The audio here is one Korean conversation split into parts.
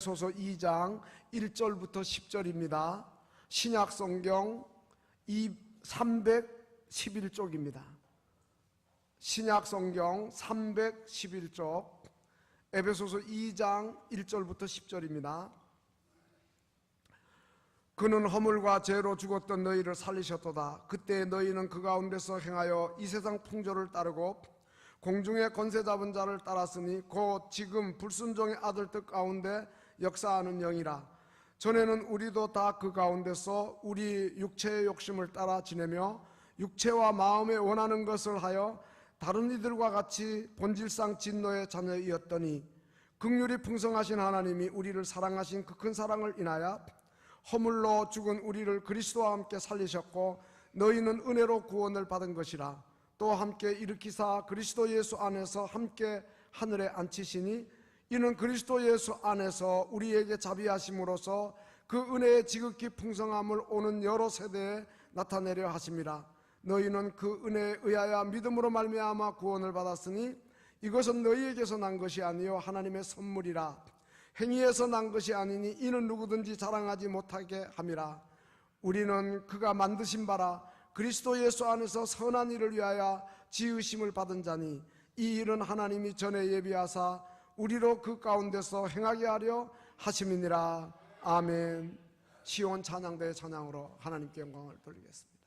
에베소서 2장 1절부터 10절입니다. 신약성경 311쪽입니다. 신약성경 311쪽 에베소서 2장 1절부터 10절입니다. 그는 허물과 죄로 죽었던 너희를 살리셨도다. 그때 너희는 그 가운데서 행하여 이 세상 풍조를 따르고 공중의 권세 잡은 자를 따랐으니 곧 지금 불순종의 아들 뜻 가운데 역사하는 영이라. 전에는 우리도 다 그 가운데서 우리 육체의 욕심을 따라 지내며 육체와 마음에 원하는 것을 하여 다른 이들과 같이 본질상 진노의 자녀이었더니 긍휼이 풍성하신 하나님이 우리를 사랑하신 그 큰 사랑을 인하여 허물로 죽은 우리를 그리스도와 함께 살리셨고 너희는 은혜로 구원을 받은 것이라. 또 함께 일으키사 그리스도 예수 안에서 함께 하늘에 앉히시니 이는 그리스도 예수 안에서 우리에게 자비하심으로써 그 은혜의 지극히 풍성함을 오는 여러 세대에 나타내려 하심이라. 너희는 그 은혜에 의하여 믿음으로 말미암아 구원을 받았으니 이것은 너희에게서 난 것이 아니요 하나님의 선물이라. 행위에서 난 것이 아니니 이는 누구든지 자랑하지 못하게 함이라. 우리는 그가 만드신 바라 그리스도 예수 안에서 선한 일을 위하여 지으심을 받은 자니 이 일은 하나님이 전에 예비하사 우리로 그 가운데서 행하게 하려 하심이니라. 아멘. 시온 찬양대의 찬양으로 하나님께 영광을 돌리겠습니다.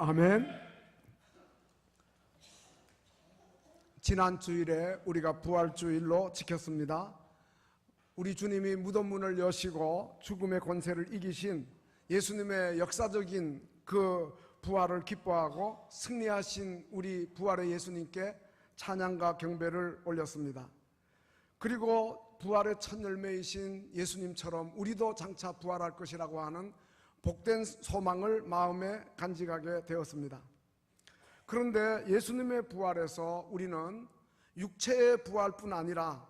아멘. 지난 주일에 우리가 부활주일로 지켰습니다. 우리 주님이 무덤 문을 여시고 죽음의 권세를 이기신 예수님의 역사적인 그 부활을 기뻐하고 승리하신 우리 부활의 예수님께 찬양과 경배를 올렸습니다. 그리고 부활의 첫 열매이신 예수님처럼 우리도 장차 부활할 것이라고 하는 복된 소망을 마음에 간직하게 되었습니다. 그런데 예수님의 부활에서 우리는 육체의 부활뿐 아니라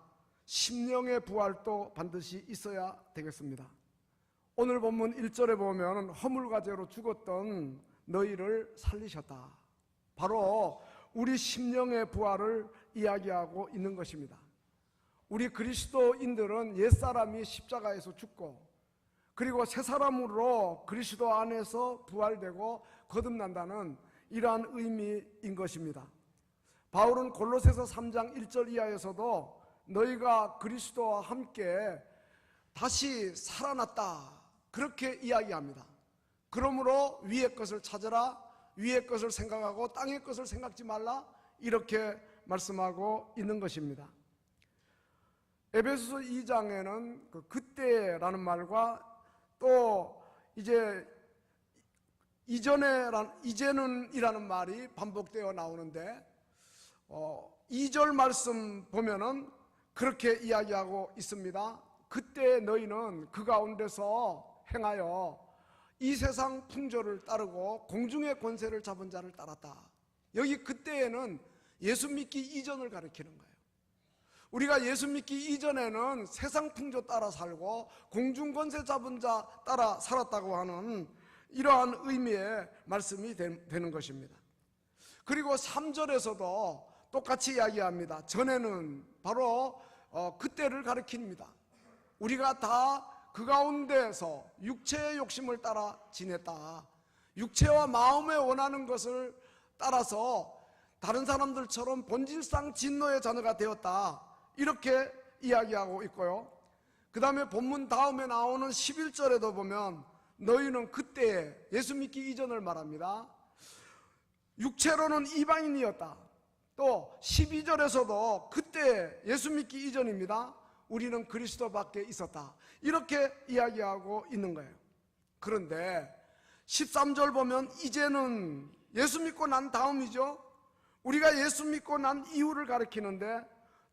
심령의 부활도 반드시 있어야 되겠습니다. 오늘 본문 1절에 보면 허물과 죄로 죽었던 너희를 살리셨다. 바로 우리 심령의 부활을 이야기하고 있는 것입니다. 우리 그리스도인들은 옛사람이 십자가에서 죽고 그리고 새 사람으로 그리스도 안에서 부활되고 거듭난다는 이러한 의미인 것입니다. 바울은 골로새서 3장 1절 이하에서도 너희가 그리스도와 함께 다시 살아났다 그렇게 이야기합니다. 그러므로 위의 것을 찾으라, 위의 것을 생각하고 땅의 것을 생각지 말라 이렇게 말씀하고 있는 것입니다. 에베소서 2장에는 그때라는 말과 또 이제 이제는 이라는 말이 반복되어 나오는데 2절 말씀 보면은 그렇게 이야기하고 있습니다. 그때 너희는 그 가운데서 행하여 이 세상 풍조를 따르고 공중의 권세를 잡은 자를 따랐다. 여기 그때에는 예수 믿기 이전을 가리키는 거예요. 우리가 예수 믿기 이전에는 세상 풍조 따라 살고 공중 권세 잡은 자 따라 살았다고 하는 이러한 의미의 말씀이 되는 것입니다. 그리고 3절에서도 똑같이 이야기합니다. 전에는 바로 그때를 가리킵니다. 우리가 다 그 가운데에서 육체의 욕심을 따라 지냈다. 육체와 마음에 원하는 것을 따라서 다른 사람들처럼 본질상 진노의 자녀가 되었다. 이렇게 이야기하고 있고요. 그 다음에 본문 다음에 나오는 11절에도 보면 너희는 그때에 예수 믿기 이전을 말합니다. 육체로는 이방인이었다. 또 12절에서도 그때 예수 믿기 이전입니다. 우리는 그리스도 밖에 있었다. 이렇게 이야기하고 있는 거예요. 그런데 13절 보면 이제는 예수 믿고 난 다음이죠. 우리가 예수 믿고 난 이후를 가리키는데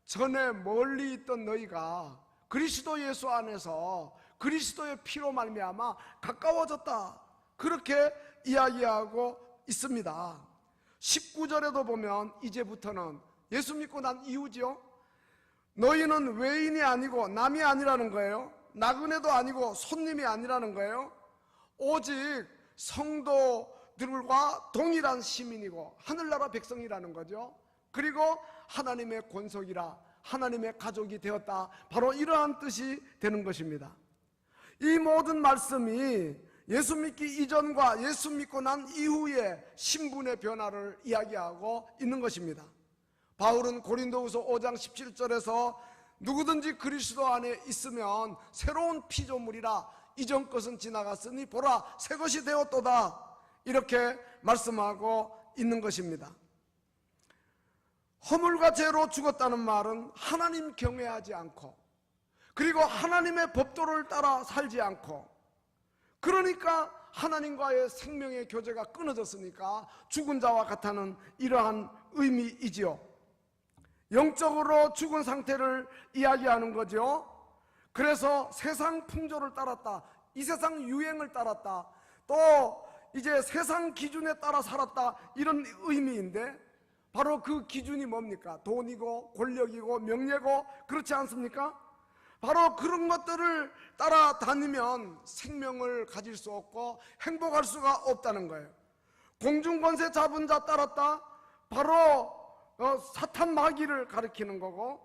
전에 멀리 있던 너희가 그리스도 예수 안에서 그리스도의 피로 말미암아 가까워졌다. 그렇게 이야기하고 있습니다. 19절에도 보면 이제부터는 예수 믿고 난 이후죠. 너희는 외인이 아니고 남이 아니라는 거예요. 나그네도 아니고 손님이 아니라는 거예요. 오직 성도들과 동일한 시민이고 하늘나라 백성이라는 거죠. 그리고 하나님의 권속이라 하나님의 가족이 되었다. 바로 이러한 뜻이 되는 것입니다. 이 모든 말씀이 예수 믿기 이전과 예수 믿고 난 이후의 신분의 변화를 이야기하고 있는 것입니다. 바울은 고린도후서 5장 17절에서 누구든지 그리스도 안에 있으면 새로운 피조물이라 이전 것은 지나갔으니 보라 새 것이 되었도다 이렇게 말씀하고 있는 것입니다. 허물과 죄로 죽었다는 말은 하나님 경외하지 않고 그리고 하나님의 법도를 따라 살지 않고 그러니까 하나님과의 생명의 교제가 끊어졌으니까 죽은 자와 같다는 이러한 의미이지요. 영적으로 죽은 상태를 이야기하는 거죠. 그래서 세상 풍조를 따랐다. 이 세상 유행을 따랐다. 또 이제 세상 기준에 따라 살았다. 이런 의미인데 바로 그 기준이 뭡니까? 돈이고 권력이고 명예고 그렇지 않습니까? 바로 그런 것들을 따라다니면 생명을 가질 수 없고 행복할 수가 없다는 거예요. 공중권세 잡은 자 따랐다. 바로 사탄 마귀를 가리키는 거고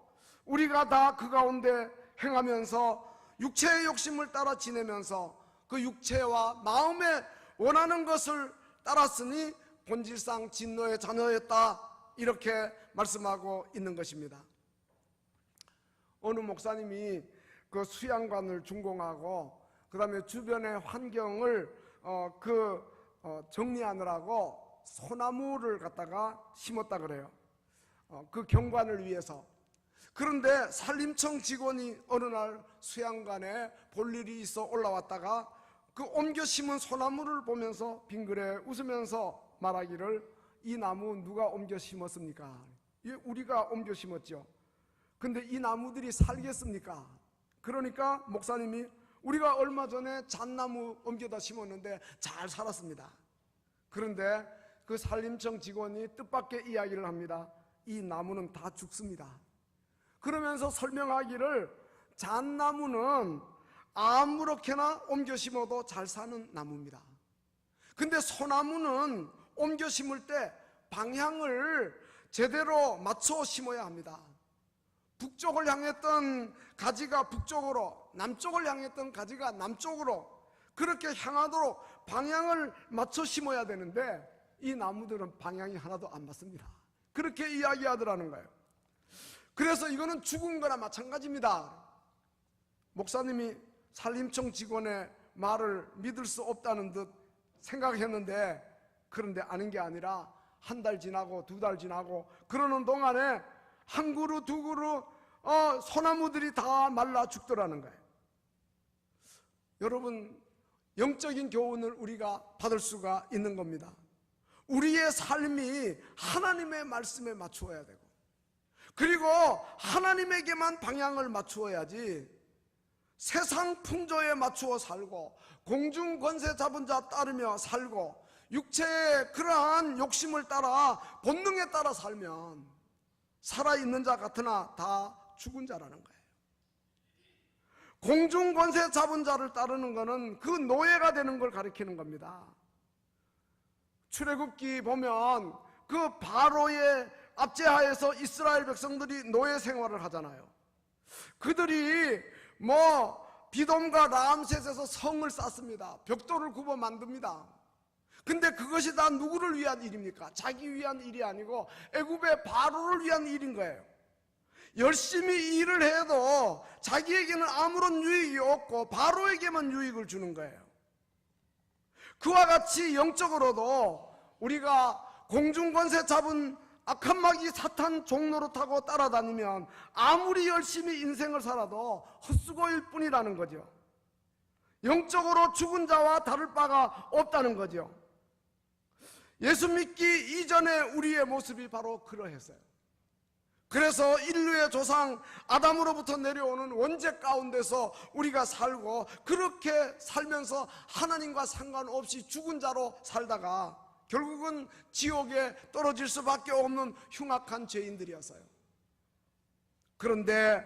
우리가 다 그 가운데 행하면서 육체의 욕심을 따라 지내면서 그 육체와 마음에 원하는 것을 따랐으니 본질상 진노의 자녀였다 이렇게 말씀하고 있는 것입니다. 어느 목사님이 그 수양관을 준공하고 그 다음에 주변의 환경을 정리하느라고 소나무를 갖다가 심었다 그래요. 그 경관을 위해서. 그런데 산림청 직원이 어느 날 수양관에 볼 일이 있어 올라왔다가 그 옮겨 심은 소나무를 보면서 빙그레 웃으면서 말하기를, 이 나무 누가 옮겨 심었습니까? 우리가 옮겨 심었죠. 근데 이 나무들이 살겠습니까? 그러니까 목사님이, 우리가 얼마 전에 잣나무 옮겨다 심었는데 잘 살았습니다. 그런데 그 산림청 직원이 뜻밖의 이야기를 합니다. 이 나무는 다 죽습니다. 그러면서 설명하기를, 잣나무는 아무렇게나 옮겨 심어도 잘 사는 나무입니다. 근데 소나무는 옮겨 심을 때 방향을 제대로 맞춰 심어야 합니다. 북쪽을 향했던 가지가 북쪽으로, 남쪽을 향했던 가지가 남쪽으로 그렇게 향하도록 방향을 맞춰 심어야 되는데 이 나무들은 방향이 하나도 안 맞습니다. 그렇게 이야기하더라는 거예요. 그래서 이거는 죽은 거나 마찬가지입니다. 목사님이 산림청 직원의 말을 믿을 수 없다는 듯 생각했는데, 그런데 아는 게 아니라 한 달 지나고 두 달 지나고 그러는 동안에 한 그루 두 그루 소나무들이 다 말라 죽더라는 거예요. 여러분, 영적인 교훈을 우리가 받을 수가 있는 겁니다. 우리의 삶이 하나님의 말씀에 맞추어야 되고, 그리고 하나님에게만 방향을 맞추어야지 세상 풍조에 맞추어 살고 공중 권세 잡은 자 따르며 살고 육체의 그러한 욕심을 따라 본능에 따라 살면 살아있는 자 같으나 다 죽은 자라는 거예요. 공중 권세 잡은 자를 따르는 것은 그 노예가 되는 걸 가리키는 겁니다. 출애굽기 보면 그 바로의 압제하에서 이스라엘 백성들이 노예 생활을 하잖아요. 그들이 비돔과 라암셋에서 성을 쌓습니다. 벽돌을 굽어 만듭니다. 근데 그것이 다 누구를 위한 일입니까? 자기 위한 일이 아니고 애굽의 바로를 위한 일인 거예요. 열심히 일을 해도 자기에게는 아무런 유익이 없고 바로에게만 유익을 주는 거예요. 그와 같이 영적으로도 우리가 공중권세 잡은 악한 마귀 사탄 종로로 타고 따라다니면 아무리 열심히 인생을 살아도 헛수고일 뿐이라는 거죠. 영적으로 죽은 자와 다를 바가 없다는 거죠. 예수 믿기 이전에 우리의 모습이 바로 그러했어요. 그래서 인류의 조상 아담으로부터 내려오는 원죄 가운데서 우리가 살고, 그렇게 살면서 하나님과 상관없이 죽은 자로 살다가 결국은 지옥에 떨어질 수밖에 없는 흉악한 죄인들이었어요. 그런데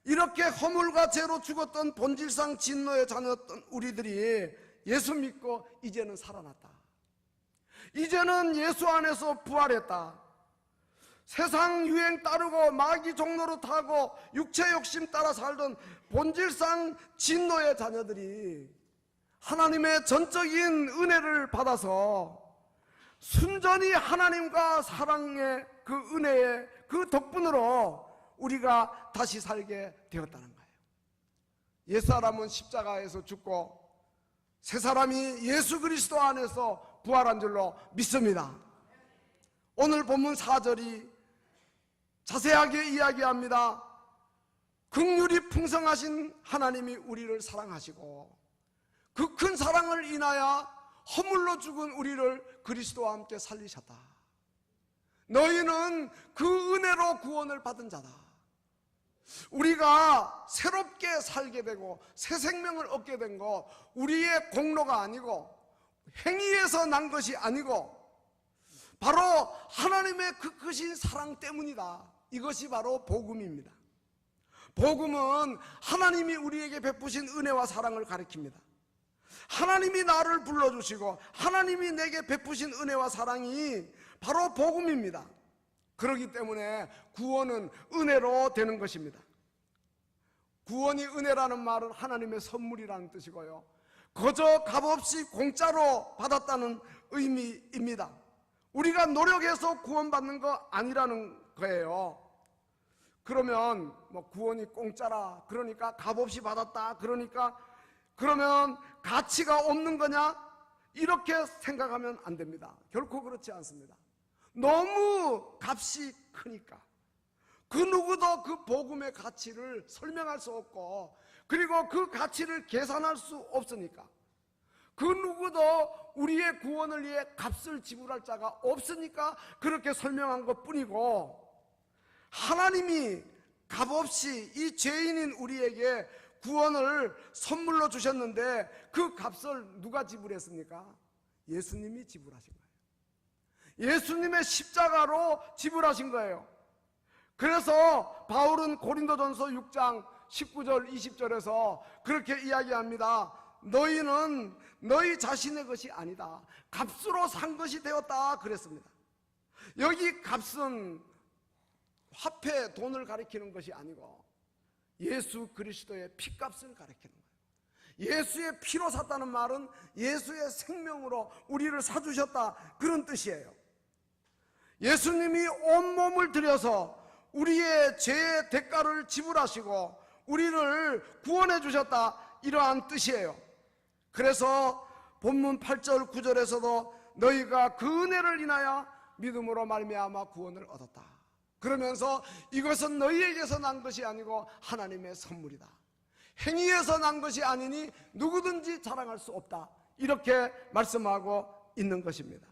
이렇게 허물과 죄로 죽었던 본질상 진노의 자녀였던 우리들이 예수 믿고 이제는 살아났다. 이제는 예수 안에서 부활했다. 세상 유행 따르고 마귀 종로로 타고 육체 욕심 따라 살던 본질상 진노의 자녀들이 하나님의 전적인 은혜를 받아서 순전히 하나님과 사랑의 그 은혜의 그 덕분으로 우리가 다시 살게 되었다는 거예요. 옛사람은 십자가에서 죽고 새 사람이 예수 그리스도 안에서 부활한 줄로 믿습니다. 오늘 본문 4절이 자세하게 이야기합니다. 긍휼이 풍성하신 하나님이 우리를 사랑하시고 그 큰 사랑을 인하여 허물로 죽은 우리를 그리스도와 함께 살리셨다. 너희는 그 은혜로 구원을 받은 자다. 우리가 새롭게 살게 되고 새 생명을 얻게 된 것, 우리의 공로가 아니고 행위에서 난 것이 아니고 바로 하나님의 그 크신 사랑 때문이다. 이것이 바로 복음입니다. 복음은 하나님이 우리에게 베푸신 은혜와 사랑을 가리킵니다. 하나님이 나를 불러주시고 하나님이 내게 베푸신 은혜와 사랑이 바로 복음입니다. 그렇기 때문에 구원은 은혜로 되는 것입니다. 구원이 은혜라는 말은 하나님의 선물이라는 뜻이고요, 거저 값없이 공짜로 받았다는 의미입니다. 우리가 노력해서 구원받는 거 아니라는 거예요. 그러면 구원이 공짜라, 그러니까 값없이 받았다, 그러면 가치가 없는 거냐? 이렇게 생각하면 안 됩니다. 결코 그렇지 않습니다. 너무 값이 크니까 그 누구도 그 복음의 가치를 설명할 수 없고, 그리고 그 가치를 계산할 수 없으니까, 그 누구도 우리의 구원을 위해 값을 지불할 자가 없으니까 그렇게 설명한 것 뿐이고, 하나님이 값없이 이 죄인인 우리에게 구원을 선물로 주셨는데 그 값을 누가 지불했습니까? 예수님이 지불하신 거예요. 예수님의 십자가로 지불하신 거예요. 그래서 바울은 고린도전서 6장 19절 20절에서 그렇게 이야기합니다. 너희는 너희 자신의 것이 아니다, 값으로 산 것이 되었다 그랬습니다. 여기 값은 화폐, 돈을 가리키는 것이 아니고 예수 그리스도의 피값을 가리키는 거예요. 예수의 피로 샀다는 말은 예수의 생명으로 우리를 사주셨다, 그런 뜻이에요. 예수님이 온몸을 들여서 우리의 죄의 대가를 지불하시고 우리를 구원해 주셨다, 이러한 뜻이에요. 그래서 본문 8절 9절에서도 너희가 그 은혜를 인하여 믿음으로 말미암아 구원을 얻었다, 그러면서 이것은 너희에게서 난 것이 아니고 하나님의 선물이다, 행위에서 난 것이 아니니 누구든지 자랑할 수 없다, 이렇게 말씀하고 있는 것입니다.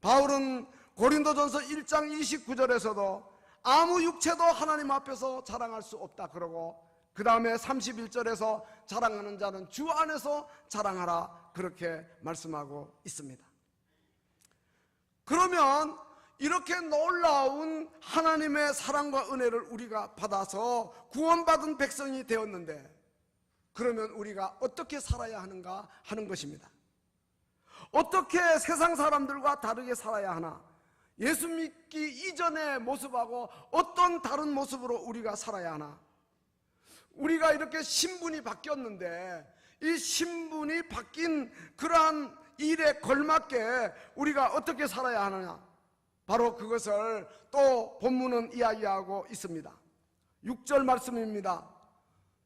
바울은 고린도전서 1장 29절에서도 아무 육체도 하나님 앞에서 자랑할 수 없다 그러고, 그 다음에 31절에서 자랑하는 자는 주 안에서 자랑하라, 그렇게 말씀하고 있습니다. 그러면 이렇게 놀라운 하나님의 사랑과 은혜를 우리가 받아서 구원받은 백성이 되었는데, 그러면 우리가 어떻게 살아야 하는가 하는 것입니다. 어떻게 세상 사람들과 다르게 살아야 하나, 예수 믿기 이전의 모습하고 어떤 다른 모습으로 우리가 살아야 하나. 우리가 이렇게 신분이 바뀌었는데 이 신분이 바뀐 그러한 일에 걸맞게 우리가 어떻게 살아야 하느냐, 바로 그것을 또 본문은 이야기하고 있습니다. 6절 말씀입니다.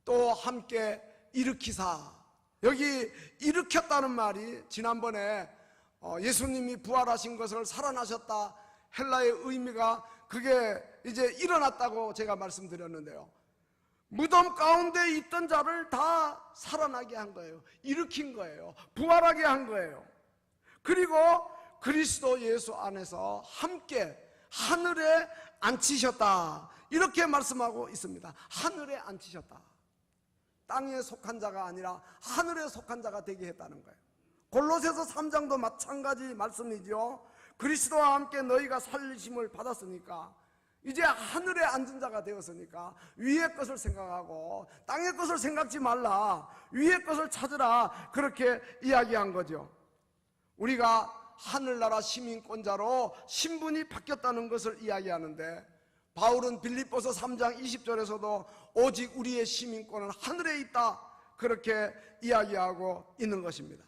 또 함께 일으키사. 여기 일으켰다는 말이 지난번에 예수님이 부활하신 것을 살아나셨다, 헬라의 의미가 그게 이제 일어났다고 제가 말씀드렸는데요. 무덤 가운데 있던 자를 다 살아나게 한 거예요. 일으킨 거예요. 부활하게 한 거예요. 그리고 그리스도 예수 안에서 함께 하늘에 앉히셨다, 이렇게 말씀하고 있습니다. 하늘에 앉히셨다. 땅에 속한 자가 아니라 하늘에 속한 자가 되게 했다는 거예요. 골로새서 3장도 마찬가지 말씀이죠. 그리스도와 함께 너희가 살리심을 받았으니까, 이제 하늘에 앉은 자가 되었으니까 위의 것을 생각하고 땅의 것을 생각지 말라, 위의 것을 찾으라, 그렇게 이야기한 거죠. 우리가 하늘나라 시민권자로 신분이 바뀌었다는 것을 이야기하는데, 바울은 빌립보서 3장 20절에서도 오직 우리의 시민권은 하늘에 있다, 그렇게 이야기하고 있는 것입니다.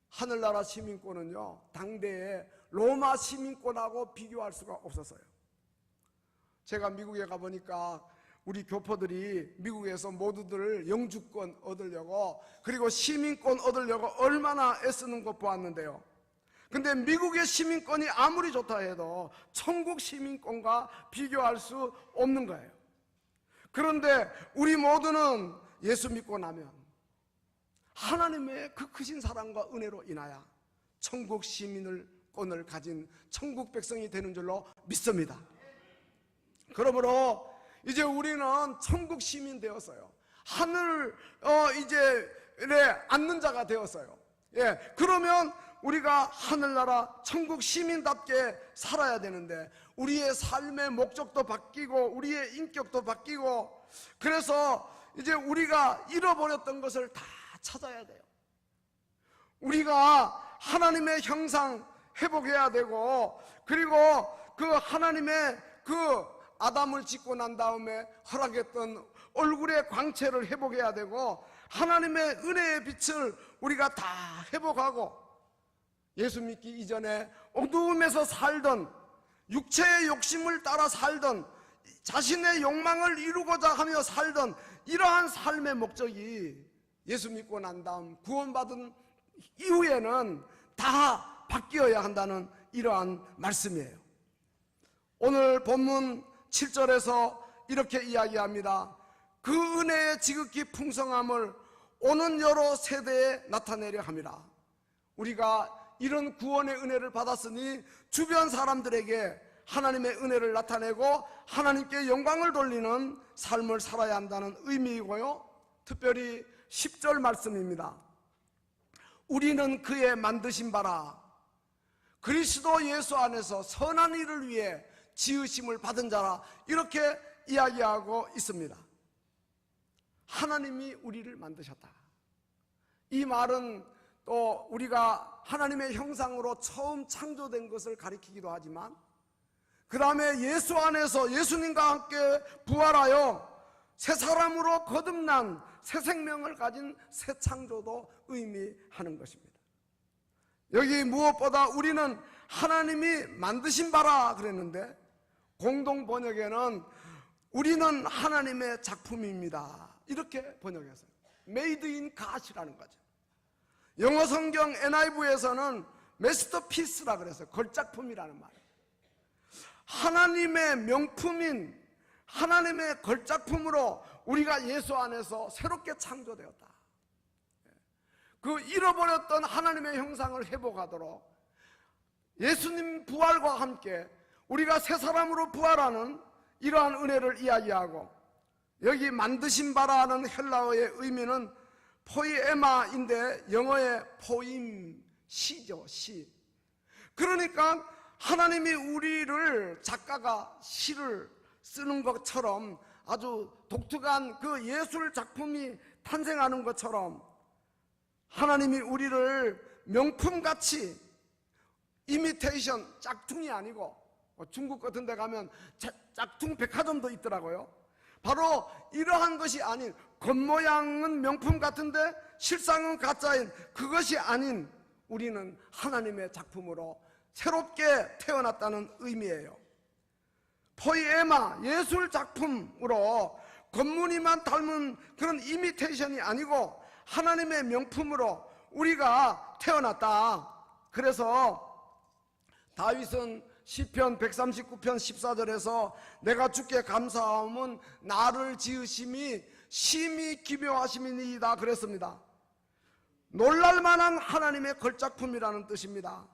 하늘나라 시민권은요, 당대의 로마 시민권하고 비교할 수가 없었어요. 제가 미국에 가보니까 우리 교포들이 미국에서 모두들 영주권 얻으려고, 그리고 시민권 얻으려고 얼마나 애쓰는 것 보았는데요. 근데 미국의 시민권이 아무리 좋다 해도 천국 시민권과 비교할 수 없는 거예요. 그런데 우리 모두는 예수 믿고 나면 하나님의 그 크신 사랑과 은혜로 인하여 천국 시민권을 가진 천국 백성이 되는 줄로 믿습니다. 그러므로 이제 우리는 천국 시민 되었어요. 하늘 이제 앉는 자가 되었어요. 예, 그러면 우리가 하늘나라 천국 시민답게 살아야 되는데, 우리의 삶의 목적도 바뀌고 우리의 인격도 바뀌고, 그래서 이제 우리가 잃어버렸던 것을 다 찾아야 돼요. 우리가 하나님의 형상 회복해야 되고, 그리고 그 하나님의 그 아담을 짓고 난 다음에 허락했던 얼굴의 광채를 회복해야 되고, 하나님의 은혜의 빛을 우리가 다 회복하고, 예수 믿기 이전에 어두움에서 살던, 육체의 욕심을 따라 살던, 자신의 욕망을 이루고자 하며 살던 이러한 삶의 목적이 예수 믿고 난 다음 구원받은 이후에는 다 바뀌어야 한다는 이러한 말씀이에요. 오늘 본문 7절에서 이렇게 이야기합니다. 그 은혜의 지극히 풍성함을 오는 여러 세대에 나타내려 함이라. 우리가 이런 구원의 은혜를 받았으니 주변 사람들에게 하나님의 은혜를 나타내고 하나님께 영광을 돌리는 삶을 살아야 한다는 의미이고요, 특별히 10절 말씀입니다. 우리는 그의 만드신 바라 그리스도 예수 안에서 선한 일을 위해 지으심을 받은 자라, 이렇게 이야기하고 있습니다. 하나님이 우리를 만드셨다. 이 말은 또 우리가 하나님의 형상으로 처음 창조된 것을 가리키기도 하지만, 그 다음에 예수 안에서 예수님과 함께 부활하여 새 사람으로 거듭난 새 생명을 가진 새 창조도 의미하는 것입니다. 여기 무엇보다 우리는 하나님이 만드신 바라 그랬는데, 공동 번역에는 우리는 하나님의 작품입니다, 이렇게 번역했어요. Made in God이라는 거죠. 영어 성경 NIV에서는 마스터피스라 그랬어요. 걸작품이라는 말이에요. 하나님의 명품인 하나님의 걸작품으로 우리가 예수 안에서 새롭게 창조되었다. 그 잃어버렸던 하나님의 형상을 회복하도록 예수님 부활과 함께 우리가 새 사람으로 부활하는 이러한 은혜를 이야기하고, 여기 만드신 바라는 헬라어의 의미는 포이에마인데 영어의 포임, 시죠, 시. 그러니까 하나님이 우리를, 작가가 시를 쓰는 것처럼 아주 독특한 그 예술 작품이 탄생하는 것처럼 하나님이 우리를 명품같이, 이미테이션, 짝퉁이 아니고, 중국 같은 데 가면 짝퉁 백화점도 있더라고요. 바로 이러한 것이 아닌, 겉모양은 명품 같은데 실상은 가짜인 그것이 아닌 우리는 하나님의 작품으로 새롭게 태어났다는 의미예요. 포이에마, 예술 작품으로 겉무늬만 닮은 그런 이미테이션이 아니고 하나님의 명품으로 우리가 태어났다. 그래서 다윗은 시편 139편 14절에서 내가 주께 감사함은 나를 지으심이 심히 기묘하심이니이다 그랬습니다. 놀랄만한 하나님의 걸작품이라는 뜻입니다.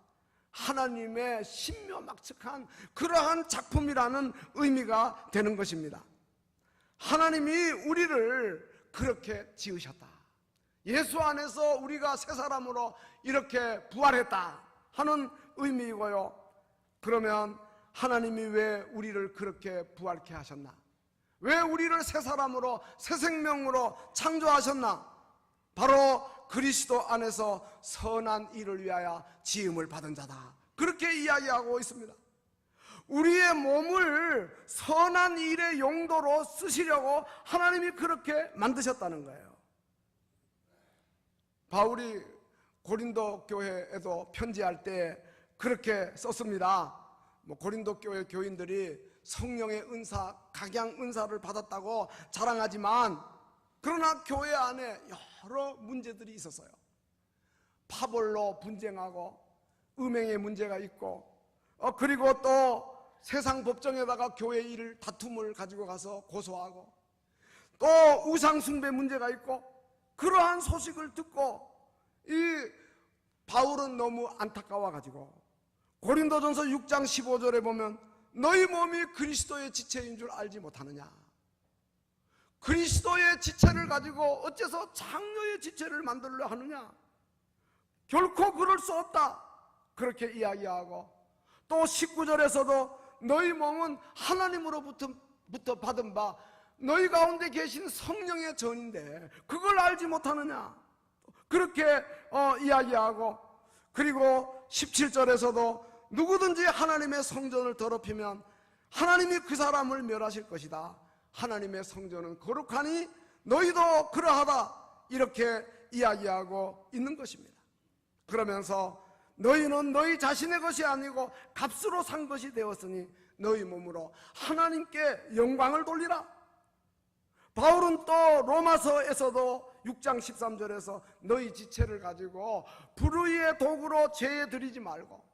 하나님의 신묘막측한 그러한 작품이라는 의미가 되는 것입니다. 하나님이 우리를 그렇게 지으셨다. 예수 안에서 우리가 새 사람으로 이렇게 부활했다 하는 의미이고요. 그러면 하나님이 왜 우리를 그렇게 부활케 하셨나? 왜 우리를 새 사람으로, 새 생명으로 창조하셨나? 바로 그리스도 안에서 선한 일을 위하여 지음을 받은 자다, 그렇게 이야기하고 있습니다. 우리의 몸을 선한 일의 용도로 쓰시려고 하나님이 그렇게 만드셨다는 거예요. 바울이 고린도 교회에도 편지할 때 그렇게 썼습니다. 고린도 교회 교인들이 성령의 은사, 각양 은사를 받았다고 자랑하지만, 그러나 교회 안에 여러 문제들이 있었어요. 파벌로 분쟁하고 음행의 문제가 있고, 그리고 또 세상 법정에다가 교회 일을 다툼을 가지고 가서 고소하고, 또 우상숭배 문제가 있고, 그러한 소식을 듣고 이 바울은 너무 안타까워가지고 고린도전서 6장 15절에 보면 너희 몸이 그리스도의 지체인 줄 알지 못하느냐? 그리스도의 지체를 가지고 어째서 장녀의 지체를 만들려 하느냐? 결코 그럴 수 없다, 그렇게 이야기하고, 또 19절에서도 너희 몸은 하나님으로부터 받은 바 너희 가운데 계신 성령의 전인데 그걸 알지 못하느냐? 그렇게 이야기하고, 그리고 17절에서도 누구든지 하나님의 성전을 더럽히면 하나님이 그 사람을 멸하실 것이다. 하나님의 성전은 거룩하니 너희도 그러하다, 이렇게 이야기하고 있는 것입니다. 그러면서 너희는 너희 자신의 것이 아니고 값으로 산 것이 되었으니 너희 몸으로 하나님께 영광을 돌리라. 바울은 또 로마서에서도 6장 13절에서 너희 지체를 가지고 불의의 도구로 죄에 드리지 말고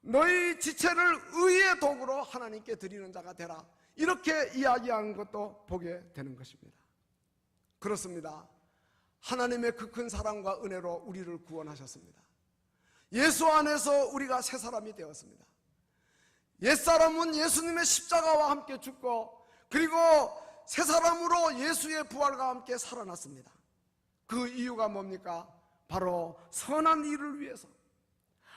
너희 지체를 의의 도구로 하나님께 드리는 자가 되라, 이렇게 이야기하는 것도 보게 되는 것입니다. 그렇습니다. 하나님의 그 큰 사랑과 은혜로 우리를 구원하셨습니다. 예수 안에서 우리가 새 사람이 되었습니다. 옛사람은 예수님의 십자가와 함께 죽고 그리고 새 사람으로 예수의 부활과 함께 살아났습니다. 그 이유가 뭡니까? 바로 선한 일을 위해서,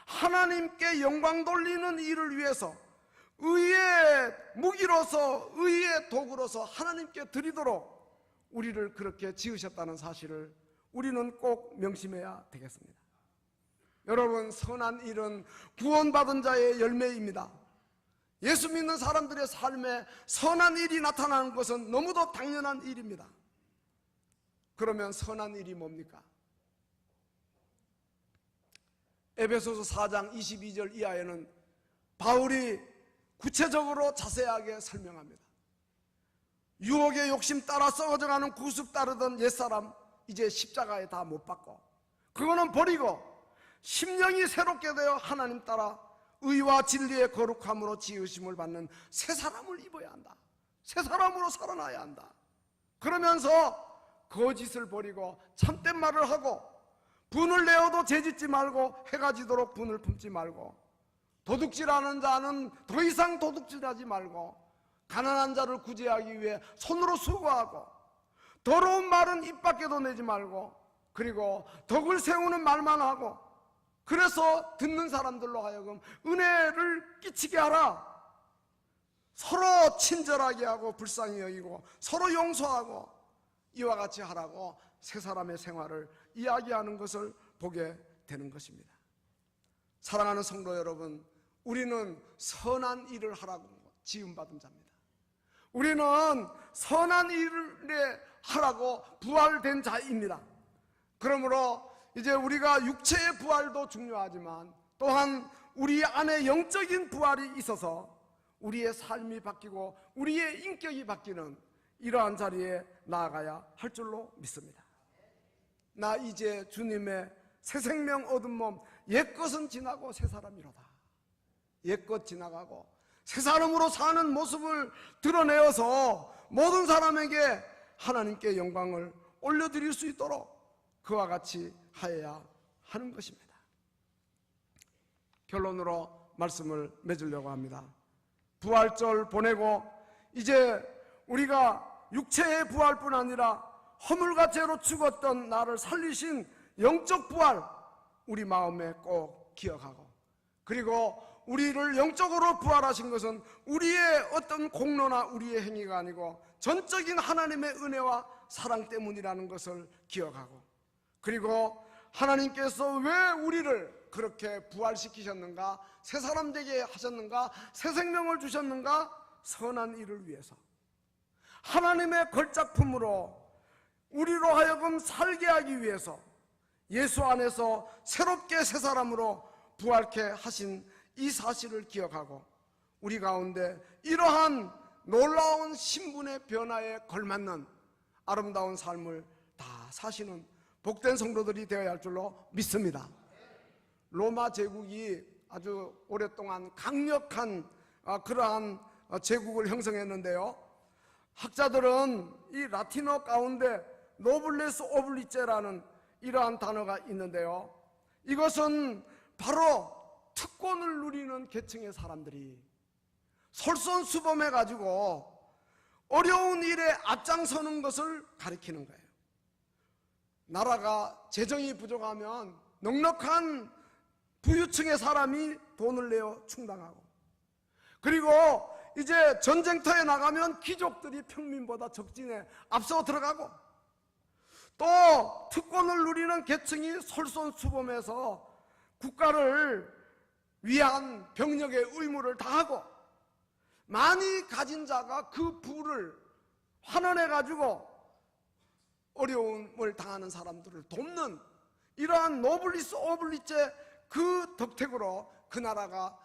하나님께 영광 돌리는 일을 위해서, 의의 무기로서, 의의 도구로서 하나님께 드리도록 우리를 그렇게 지으셨다는 사실을 우리는 꼭 명심해야 되겠습니다. 여러분, 선한 일은 구원받은 자의 열매입니다. 예수 믿는 사람들의 삶에 선한 일이 나타나는 것은 너무도 당연한 일입니다. 그러면 선한 일이 뭡니까? 에베소서 4장 22절 이하에는 바울이 구체적으로 자세하게 설명합니다. 유혹의 욕심 따라 썩어져가는 구습 따르던 옛사람 이제 십자가에 다 못 박고 그거는 버리고 심령이 새롭게 되어 하나님 따라 의와 진리의 거룩함으로 지으심을 받는 새 사람을 입어야 한다. 새 사람으로 살아나야 한다. 그러면서 거짓을 버리고 참된 말을 하고 분을 내어도 죄짓지 말고 해가 지도록 분을 품지 말고 도둑질하는 자는 더 이상 도둑질하지 말고 가난한 자를 구제하기 위해 손으로 수고하고 더러운 말은 입 밖에도 내지 말고 그리고 덕을 세우는 말만 하고 그래서 듣는 사람들로 하여금 은혜를 끼치게 하라. 서로 친절하게 하고 불쌍히 여기고 서로 용서하고 이와 같이 하라고 새 사람의 생활을 이야기하는 것을 보게 되는 것입니다. 사랑하는 성도 여러분, 우리는 선한 일을 하라고 지음받은 자입니다. 우리는 선한 일을 하라고 부활된 자입니다. 그러므로 이제 우리가 육체의 부활도 중요하지만 또한 우리 안에 영적인 부활이 있어서 우리의 삶이 바뀌고 우리의 인격이 바뀌는 이러한 자리에 나아가야 할 줄로 믿습니다. 나 이제 주님의 새 생명 얻은 몸, 옛것은 지나고 새 사람이로다. 옛것 지나가고 새 사람으로 사는 모습을 드러내어서 모든 사람에게 하나님께 영광을 올려드릴 수 있도록 그와 같이 하여야 하는 것입니다. 결론으로 말씀을 맺으려고 합니다. 부활절 보내고 이제 우리가 육체의 부활뿐 아니라 허물과 죄로 죽었던 나를 살리신 영적 부활 우리 마음에 꼭 기억하고 그리고 우리를 영적으로 부활하신 것은 우리의 어떤 공로나 우리의 행위가 아니고 전적인 하나님의 은혜와 사랑 때문이라는 것을 기억하고 그리고 하나님께서 왜 우리를 그렇게 부활시키셨는가, 새 사람 되게 하셨는가, 새 생명을 주셨는가? 선한 일을 위해서 하나님의 걸작품으로 우리로 하여금 살게 하기 위해서 예수 안에서 새롭게 새 사람으로 부활케 하신 이 사실을 기억하고 우리 가운데 이러한 놀라운 신분의 변화에 걸맞는 아름다운 삶을 다 사시는 복된 성도들이 되어야 할 줄로 믿습니다. 로마 제국이 아주 오랫동안 강력한 그러한 제국을 형성했는데요, 학자들은 이 라틴어 가운데 노블레스 오블리제라는 이러한 단어가 있는데요, 이것은 바로 특권을 누리는 계층의 사람들이 솔선수범해 가지고 어려운 일에 앞장서는 것을 가리키는 거예요. 나라가 재정이 부족하면 넉넉한 부유층의 사람이 돈을 내어 충당하고 그리고 이제 전쟁터에 나가면 귀족들이 평민보다 적진에 앞서 들어가고 또 특권을 누리는 계층이 솔선수범해서 국가를 위한 병력의 의무를 다하고 많이 가진 자가 그 부를 환원해 가지고 어려움을 당하는 사람들을 돕는 이러한 노블리스 오블리제 그 덕택으로 그 나라가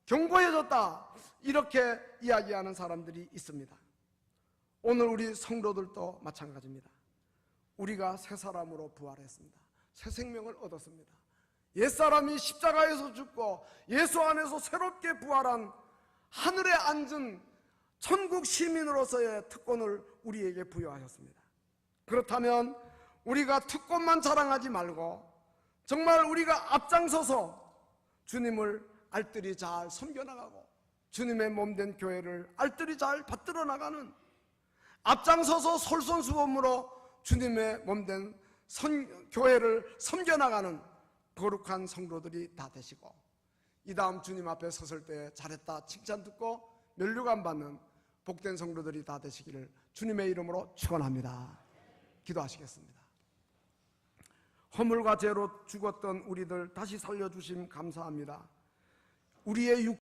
견고해졌다, 이렇게 이야기하는 사람들이 있습니다. 오늘 우리 성도들도 마찬가지입니다. 우리가 새 사람으로 부활했습니다. 새 생명을 얻었습니다. 옛사람이 십자가에서 죽고 예수 안에서 새롭게 부활한 하늘에 앉은 천국 시민으로서의 특권을 우리에게 부여하셨습니다. 그렇다면 우리가 특권만 자랑하지 말고 정말 우리가 앞장서서 주님을 알뜰히 잘 섬겨나가고 주님의 몸된 교회를 알뜰히 잘 받들어 나가는, 앞장서서 솔선수범으로 주님의 몸된 교회를 섬겨나가는 거룩한 성도들이 다 되시고, 이 다음 주님 앞에 섰을 때 잘했다 칭찬 듣고 면류관 받는 복된 성도들이 다 되시기를 주님의 이름으로 축원합니다. 기도하시겠습니다. 허물과 죄로 죽었던 우리들 다시 살려주심 감사합니다. 우리의